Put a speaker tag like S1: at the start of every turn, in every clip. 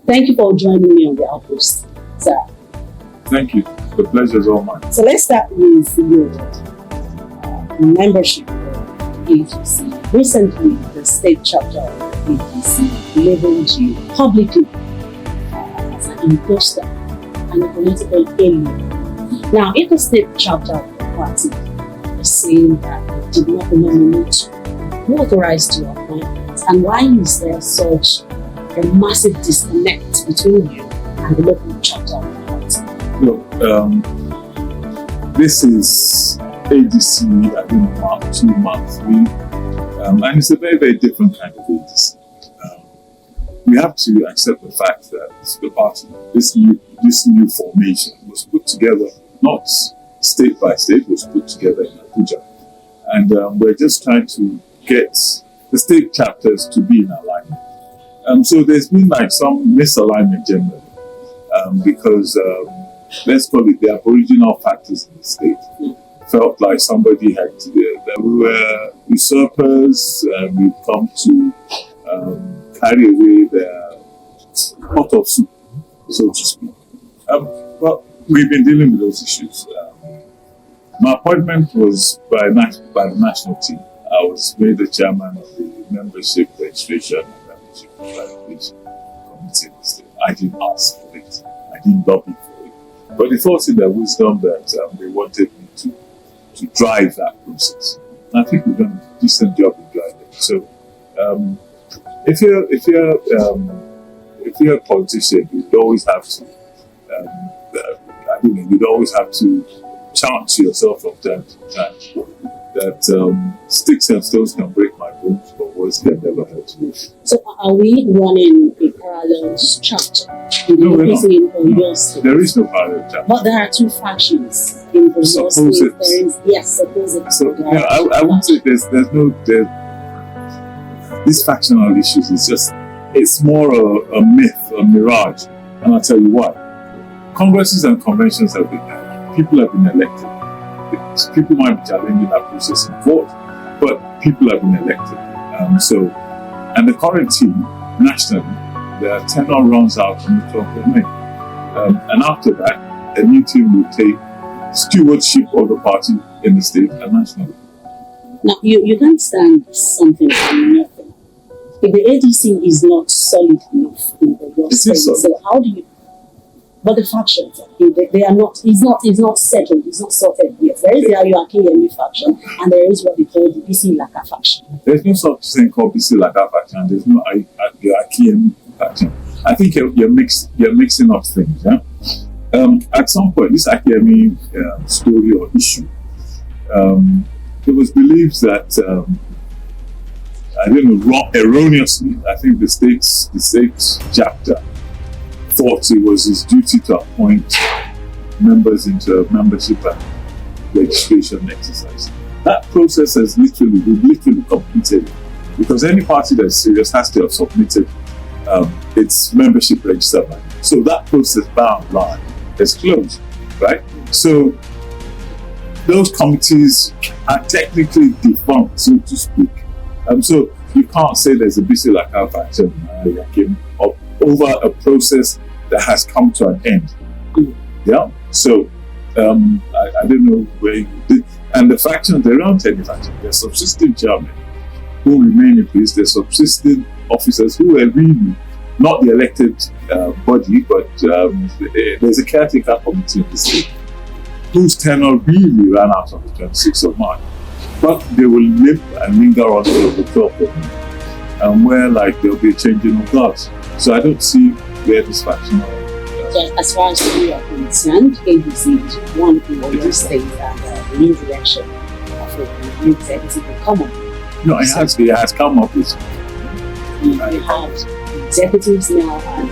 S1: Thank you for joining me on the Outpost, sir.
S2: Thank you. The pleasure is all mine.
S1: So let's start with your membership of ADC. Recently, the state chapter of ADC labeled you publicly as an imposter and a political alien. Now, if the state chapter of the party is saying that they did not nominate you, who authorized your appointment, and why is there such a massive disconnect between you and the local chapter of the party?
S2: Look, this is ADC, I think, Mark 2, Mark 3, and it's a very, very different kind of ADC. We have to accept the fact that the party, this new formation, was put together, not state by state, was put together in Abuja. And we're just trying to get the state chapters to be in alignment. So there's been like some misalignment generally, because let's call it the aboriginal factors in the state felt like somebody had to be there. We were usurpers, and we've come to carry away their pot of soup, so to speak. But we've been dealing with those issues. My appointment was by the national team. I was made the chairman of the membership registration and membership evaluation committee in the state. I didn't ask for it. I didn't lobby for it. But they thought in their wisdom that they wanted me to drive that process. And I think we've done a decent job in driving it. So if you're a politician, you'd always have to you'd always have to chant to yourself from time to time that sticks and stones can break my bones, but words can never hurt me.
S1: So are we running a parallel chapter in the APC in Oyo State?
S2: There is no parallel chapter.
S1: But there are two factions in Oyo State. There is, yes, supposedly.
S2: So I won't say there's these factional issues. It's more a myth, a mirage, and I'll tell you why. Congresses and conventions have been held. People have been elected. People might be challenging that process in court, but people have been elected. And the current team, nationally, their tenure runs out on the 12th of May. And after that, a new team will take stewardship of the party in the state and nationally.
S1: Now, you can't stand something from nothing. If the ADC is not solid enough in the state, so how do you... But the factions, they are not, it's not settled, it's not sorted yet. There is the Oyo ADC faction, and there is what they call the Adebisi Ilaka faction.
S2: There's no such thing called Adebisi Ilaka faction, there's no ADC faction. I think you're mixing up things. Yeah? At some point, this ADC story or issue, it was believed that, erroneously, I think the state chapter thought it was his duty to appoint members into a membership and registration exercise. That process has literally completed, because any party that's serious has to have submitted its membership register. So that process, by and large, is closed, right? So those committees are technically defunct, so to speak. So you can't say there's a Adebisi Ilaka faction over a process that has come to an end. Yeah. So I don't know where you did. And the factions, there aren't any factions. There's subsisting chairmen who remain in place. There's subsisting officers who are really not the elected body, but there's a caretaker committee in the state whose tenure really ran out on the 26th of March. But they will live and linger on till the 12th of May, and where there'll be a changing of guards. So I don't see where this faction
S1: as far as we are concerned, ADC is one in Oyo State, and the new election of the new executive will come up.
S2: No, it has come up with.
S1: We have executives now, and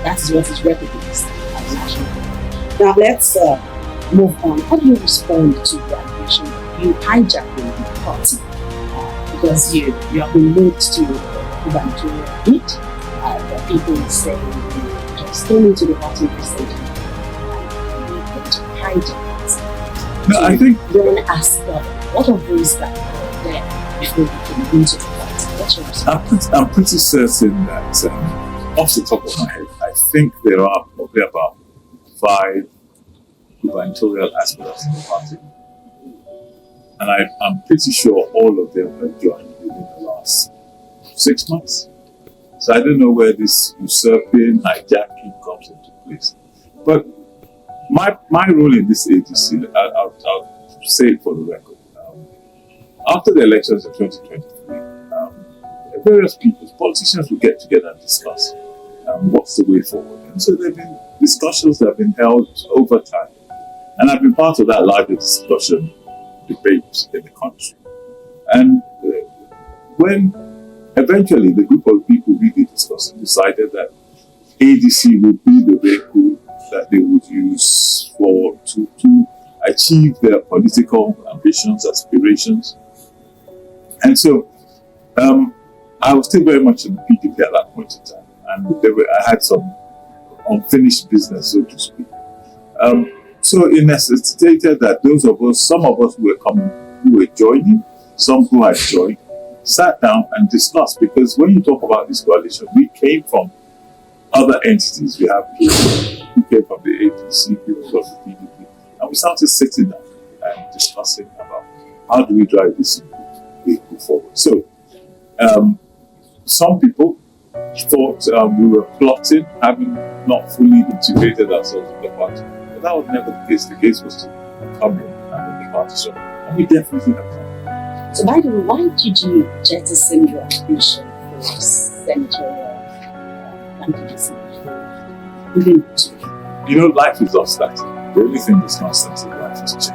S1: that is what is recognized as national. Now let's move on. How do you respond to the allegation that you hijacking the party because you have been linked to gubernatorial bid? The people say you just came into the party recently and you got to hijack it.
S2: No, I think
S1: you want to ask what of those that were there before you came into the party? What's your response?
S2: I'm pretty certain that off the top of my head, I think there are probably about 5 gubernatorial aspirants in the party. And I'm pretty sure all of them have joined within the last 6 months. So I don't know where this usurping, hijacking comes into place. But my role in this ADC, I'll say it for the record. After the elections in 2023, various people, politicians will get together and discuss what's the way forward. And so there have been discussions that have been held over time. And I've been part of that larger discussion, debate in the country. And when eventually the group of people really discussed and decided that ADC would be the vehicle that they would use to achieve their political ambitions, aspirations. And so I was still very much in the PDP at that point in time, and I had some unfinished business, so to speak. So it necessitated that some of us who were joining, some who had joined, sat down and discussed, because when you talk about this coalition, we came from other entities. We have people who came from the ADC, people from the PDP, and we started sitting down and discussing about how do we drive this vehicle forward. So some people thought we were plotting, having not fully integrated ourselves in the party. But that was never the case. The case was to come in and the party shop. And we definitely have done.
S1: So by the way, why did you jettison your ambition for senatorial candidacy?
S2: You know, life is not static. The only thing that's constant in life is change.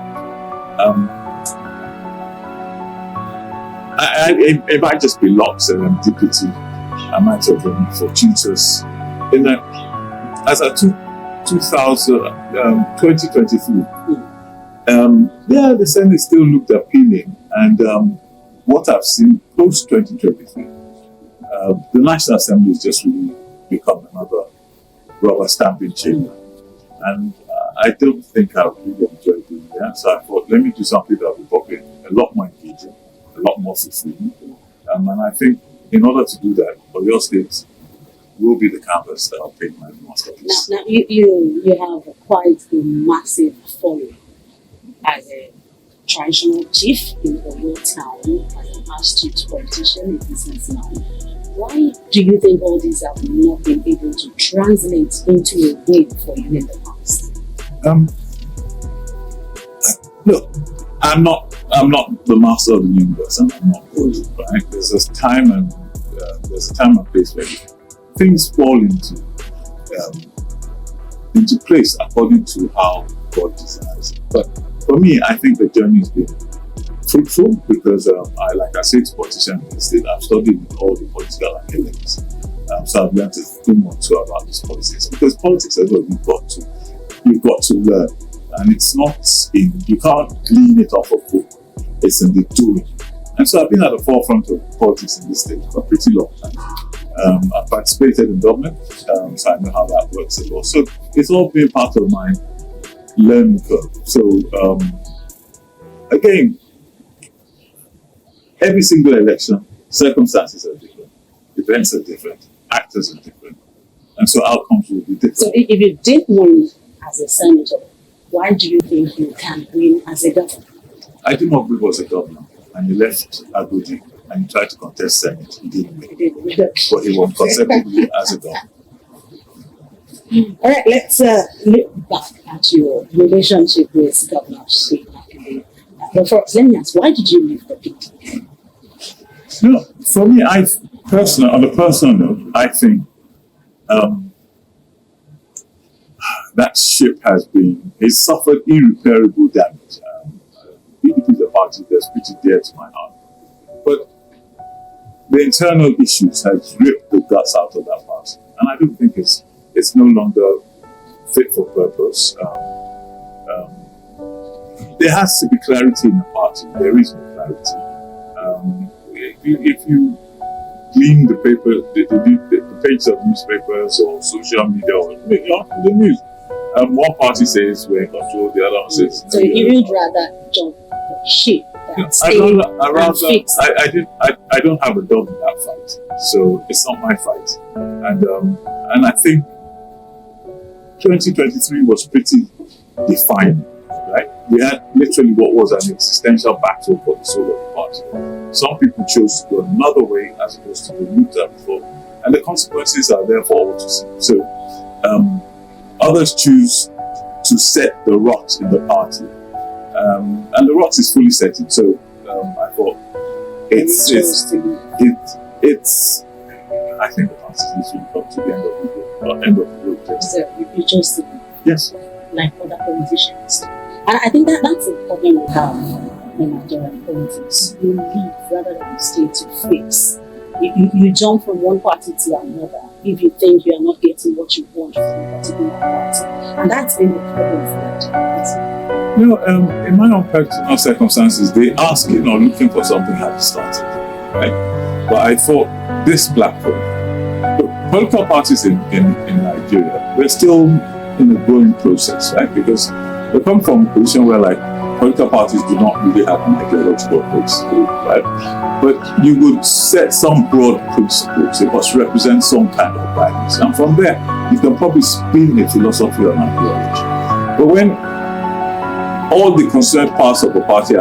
S2: It might just be luck, serendipity. I might have been fortuitous in that as a 2023, the Senate still looked appealing, and what I've seen post 2023, the National Assembly has just really become another rubber stamping chamber, and I don't think I've really enjoyed doing that. So I thought, let me do something that will be probably a lot more engaging, a lot more fulfilling, and I think in order to do that, Oyo State will be the campus that I'll paint my masterpiece.
S1: Now you have quite a massive following as a traditional chief in Oyo town, as an astute politician, a businessman. Why do you think all these have not been able to translate into a win for you in the past?
S2: Look, I'm not the master of the universe, and I'm not good, right? There's a time and place where things fall into place according to how God desires it. But for me, I think the journey has been fruitful because like I said to politicians in the state, I've studied with all the political academics. So I've learned a thing or two about this politics, because politics is what you've got to learn. And it's not you can't glean it off a book, it's in the doing. And so I've been at the forefront of politics in this state for a pretty long time. I've participated in government, so I know how that works as well. So it's all been part of my learning curve. So again, every single election, circumstances are different, events are different, actors are different, and so outcomes will be different.
S1: So if you did win as a senator, why do you think you can win as a governor?
S2: I did not win as a governor, and he left Agodi and he tried to contest Senate. He didn't win, but he won consecutively as a governor.
S1: All right, let's look back at your relationship with Governor Seyi. But first, let me ask, why did you leave the PDP?
S2: For me, on a personal note, I think that ship it's suffered irreparable damage. PDP is a party that's pretty dear to my heart. But the internal issues has ripped the guts out of that party. And I don't think it's no longer fit for purpose. There has to be clarity in the party. There is no clarity. If you glean the paper, the pages of newspapers or social media or the news, one party says we're in control, the other one says.
S1: So you would rather jump the ship than stay and fix?
S2: I don't have a dog in that fight, so it's not my fight. And I think 2023 was pretty defining, right? We had literally what was an existential battle for the soul of the party. Some people chose to go another way as opposed to the route that before, and the consequences are there for all to see. So others choose to set the rot in the party, and the rot is fully settled. So I thought it's I think the party is really come to the end of the road.
S1: So you chose to,
S2: yes,
S1: like other politicians. And I think that's the problem we have in Nigerian politics. You leave rather than stay to fix. You jump from one party to another if you think you are not getting what you want from a particular party. And that's been the problem for Nigerians.
S2: You know, in my own personal circumstances, they ask, looking for something had started, right? But I thought this platform, look, political parties in Nigeria, we're still in a growing process, right? Because we come from a position where, like, political parties do not really have an ideological approach, right? But you would set some broad principles. It must represent some kind of values. And from there, you can probably spin a philosophy or an ideology. But when all the concerned parts of the party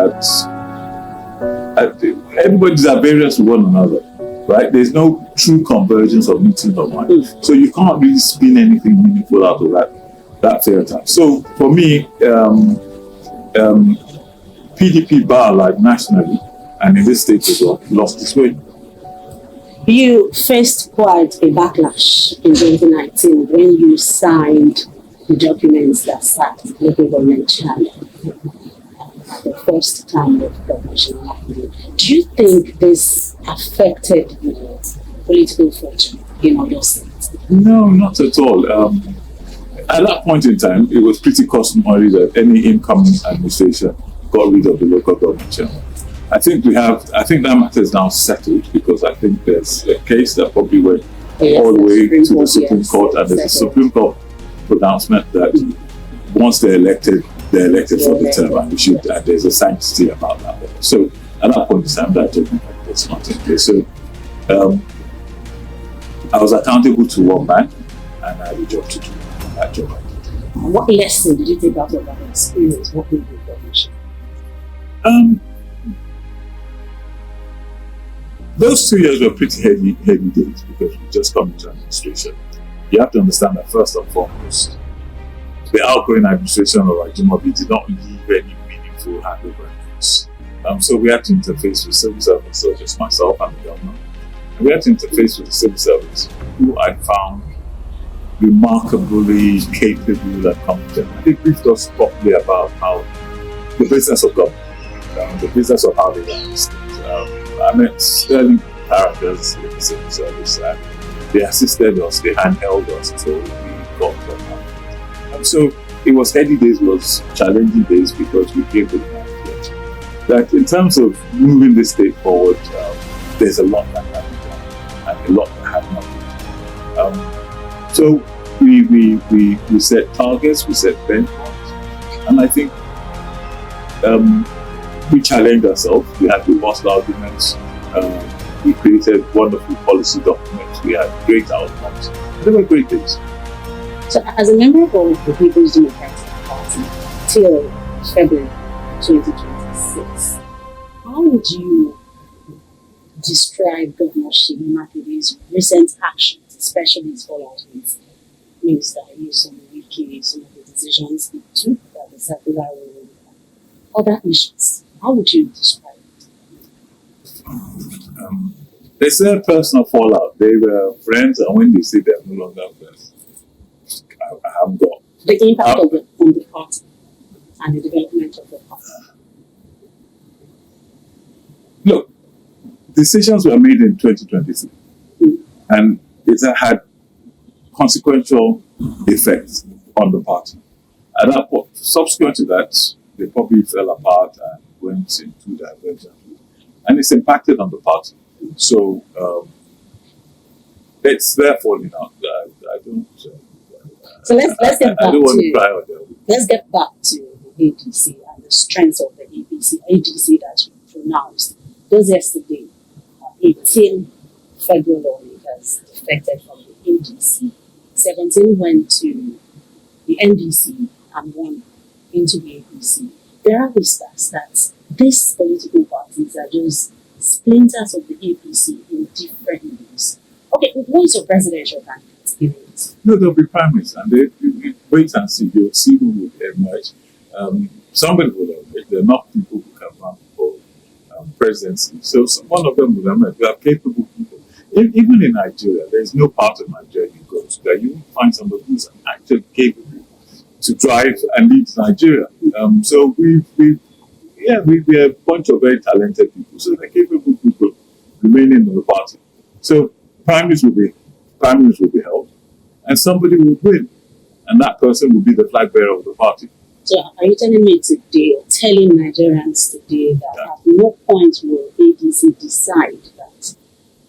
S2: everybody's at variance with one another, right? There's no true convergence of meeting of mind. So you can't really spin anything meaningful out of that fair time. So for me, PDP bar, like nationally and in this state as well, lost its way.
S1: You faced quite a backlash in 2019 when you signed the documents that sacked local government chairman at the first time of Governor Makinde. Do you think this affected the political fortune in Oyo State?
S2: No, not at all. At that point in time, it was pretty customary that any incoming administration got rid of the local government chairman. I think that matter is now settled, because I think there's a case that probably went all the way to the Supreme Court, and there's a Supreme Court pronouncement that once they're elected for the term, and there's a sanctity about that. So at that point in time, that judgment was not in place. So I was accountable to one man, and I had a job to do. That job I did.
S1: What lesson did you take out of that experience working with the commission?
S2: Those 2 years were pretty heavy days, because we just come into administration. You have to understand that first and foremost, the outgoing administration of Ajimobi did not leave any meaningful handover notes. So we had to interface with civil servants, so just myself and the governor. And we had to interface with the civil servants who I found remarkably capable and competent. They briefed us properly about how the business of government, the business of how they run the state. I met sterling characters in the civil service, and they assisted us, they handheld us until we got to that. And so it was heady days, it was challenging days, because we gave them that in terms of moving the state forward, there's a lot that had been done, and a lot that had not been done. So we set targets, we set benchmarks, and I think we challenged ourselves. We had robust arguments. We created wonderful policy documents. We had great outcomes. They were great things.
S1: So, as a member of the People's Democratic Party till February 2026, how would you describe Governor Seyi Makinde's recent actions, especially his fallout with Minister Nyesom Wike, some of the decisions he took, that the circular rule, other issues? How would you describe it?
S2: They said personal fallout. They were friends, and when they say they're no longer friends, I haven't got
S1: the impact of it on the party and the development of the party.
S2: Look, decisions were made in 2023, and it had consequential effects on the party. At that point, subsequent to that, they probably fell apart and went into divergent, and it's impacted on the party. So it's their falling out. I don't.
S1: So let's get back
S2: I don't want to cry on them.
S1: Let's get back to the ADC and the strengths of the ADC that you pronounced. Those yesterday, 18 federal lawmakers defected from the ADC. 17 went to the NDC and 1 into the APC. There are whispers that these political parties are just splinters of the APC in different names. Okay, what is your presidential candidate in it?
S2: No, there'll be primaries, and they wait and see. You'll see who will emerge. Somebody will emerge. There are enough people who can run for presidency. So one of them will emerge. They are capable people. Even in Nigeria, there's no part of Nigeria you go to that you won't find somebody who's actually capable to drive and lead Nigeria. So we are a bunch of very talented people. So they're capable people remaining in the party. So primaries will be held, and somebody will win, and that person will be the flag bearer of the party.
S1: So are you telling me today, or telling Nigerians today, that at no point will ADC decide that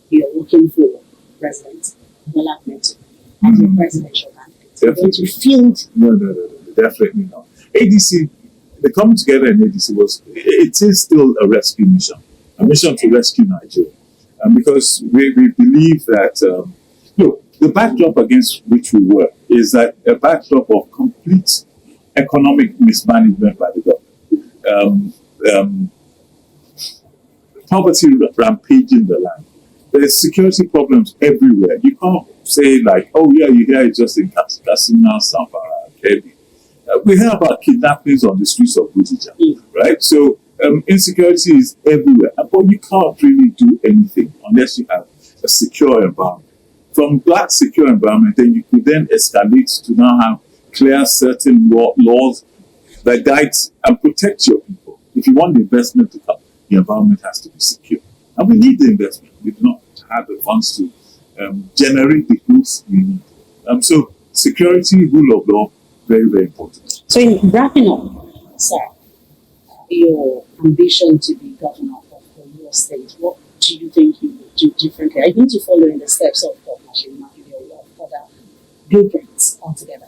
S1: you're looking for President Bola Ahmed as your presidential candidate?
S2: Definitely.
S1: Field?
S2: No, definitely not. ADC, the coming together in ADC it is still a rescue mission, a mission to rescue Nigeria. Because we believe that, the backdrop against which we work is that a backdrop of complete economic mismanagement by the government. Poverty rampaging the land. There's security problems everywhere. You can't say like, oh yeah, you hear it just in Katsina, Zamfara, Kebbi. We hear about kidnappings on the streets of Bujija, right? So insecurity is everywhere, but you can't really do anything unless you have a secure environment. From that secure environment, then you could then escalate to now have clear, certain laws that guide and protect your people. If you want the investment to come, the environment has to be secure. And we need the investment. We do not have the funds to generate the goods we need. So security, rule of law, very, very important.
S1: So in wrapping up, sir, your ambition to be governor of your state, what do you think you would do differently? Are you going to follow in the steps of Governor Seyi Makinde or other blueprints altogether?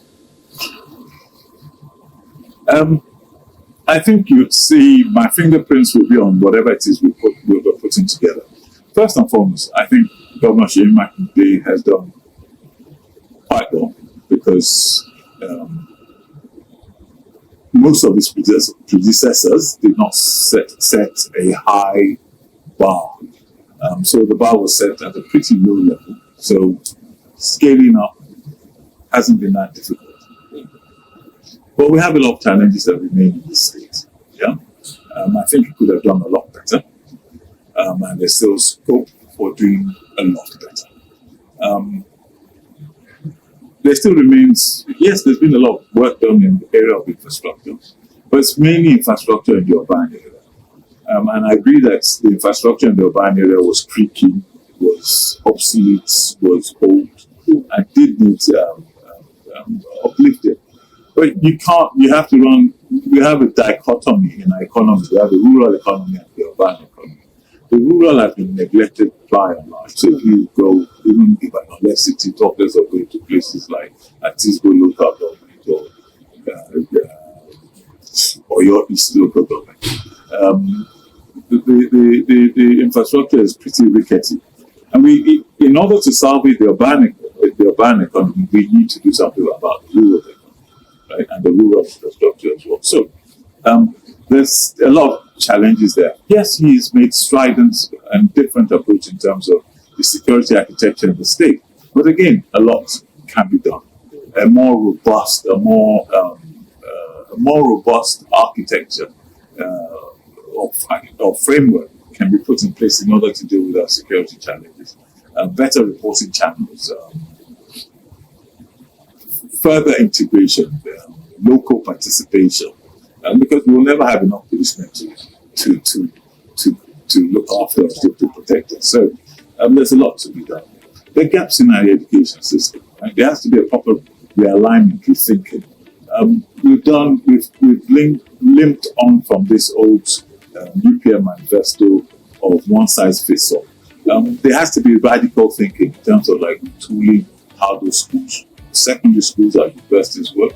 S2: I think you'd see my fingerprints will be on whatever it is we're putting together. First and foremost, I think Governor Seyi Makinde has done quite well because most of his predecessors did not set a high bar. So the bar was set at a pretty low level. So scaling up hasn't been that difficult. But we have a lot of challenges that remain in the state. Yeah, I think we could have done a lot better. And there's still scope for doing a lot better. There still remains, yes, there's been a lot of work done in the area of infrastructure, but it's mainly infrastructure in the urban area. And I agree that the infrastructure in the urban area was creaky, was obsolete, was old, and did need uplifting. But you have to we have a dichotomy in our economy. We have the rural economy and the urban economy. The rural has been neglected by and large. So if you go, even if I know less city talkers are going to places like Atisbo local government or Oyo ADC local government, the infrastructure is pretty rickety. And in order to salvage the urban economy, we need to do something about the rural economy, right? And the rural infrastructure as well. So there's a lot of challenges there. Yes, he's made strident and different approach in terms of the security architecture of the state. But again, a lot can be done. A more robust architecture or framework can be put in place in order to deal with our security challenges. Better reporting channels, further integration, local participation, because we will never have enough policemen to look after us, to protect us. So there's a lot to be done. There are gaps in our education system. Right? There has to be a proper realignment with thinking. We've limped on from this old UPM manifesto of one size fits all. There has to be radical thinking in terms of like tooling how those schools, secondary schools and universities work.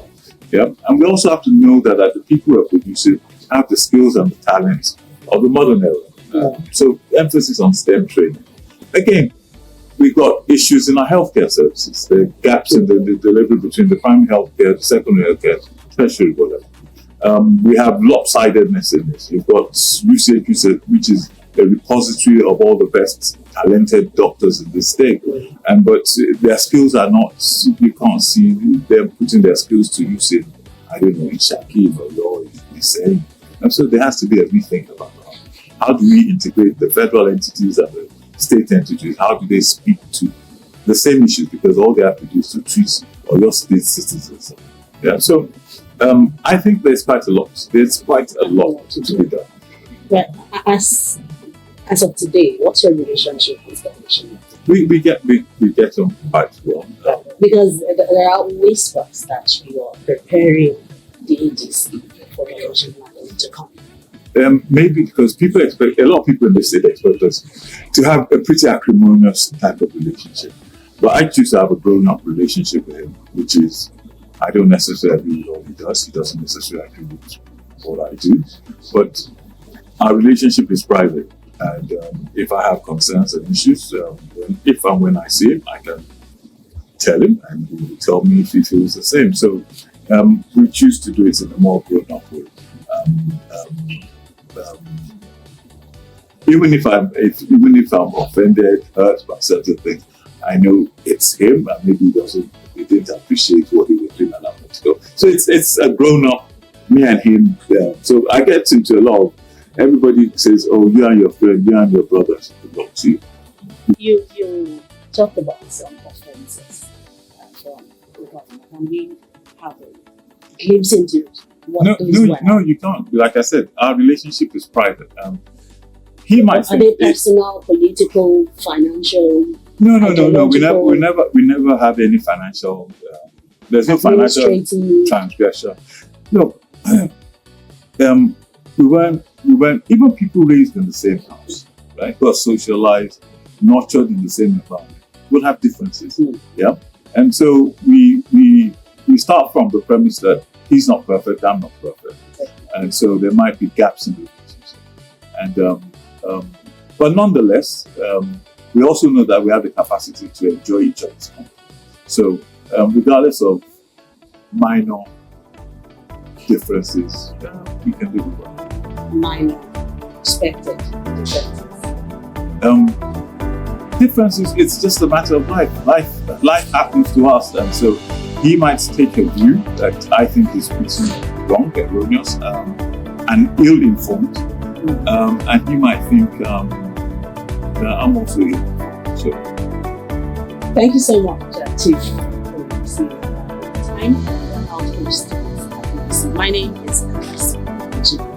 S2: Yeah, and we also have to know that the people who are producing have the skills and the talents of the modern era. So emphasis on STEM training. Again, We've got issues in our healthcare services. There are gaps in the delivery between the primary healthcare, the secondary healthcare, tertiary, whatever. We have lopsidedness in this. You've got UCH, which is a repository of all the best talented doctors in the state, but their skills are not. You can't see them putting their skills to use in, I don't know, in Shakim or in Seyi. And so there has to be a rethink about that. How do we integrate the federal entities and the state entities? How do they speak to the same issues? Because all they have to do is to treat all your state citizens. Yeah. So I think there's quite a lot. There's quite a lot to be done.
S1: But as of today, what's your relationship with the commission?
S2: We get on quite well.
S1: Because there are whispers that you are preparing the ADC for the election to come.
S2: Maybe because a lot of people in the state expect us to have a pretty acrimonious type of relationship. But I choose to have a grown-up relationship with him, which is, I don't necessarily agree with all he does. He doesn't necessarily agree with what I do. But our relationship is private. And if I have concerns and issues, if and when I see him, I can tell him, and he will tell me if he feels the same. So we choose to do it in a more grown-up way. Even if I'm offended, hurt by certain things, I know it's him, and maybe he didn't appreciate what he was doing a lot ago. So it's a grown-up, me and him. So I get into a lot of. Everybody says, "Oh, you and your friend, you and your brothers belong to you."
S1: You talked about some offences from the government. Can we have a glimpse into what those were?
S2: No, you can't. Like I said, our relationship is private. He might.
S1: Are they personal, political, financial?
S2: No. We never have any financial. There's no financial transgression. No. We weren't. Even people raised in the same house, right? Who are socialized, nurtured in the same environment, will have differences. Yeah. And so we start from the premise that he's not perfect, I'm not perfect, and so there might be gaps in the relationship. And but nonetheless, we also know that we have the capacity to enjoy each other's company. So regardless of minor differences, we can live with one.
S1: Minor expected
S2: differences. It's just a matter of life. Life happens to us, and so he might take a view that I think is pretty wrong, erroneous, and ill-informed, and he might think that I'm also ill-informed. So,
S1: thank you so much, Chief Oyebisi Ilaka, for your time. Outpost. My name is Adebisi Ogunjimi.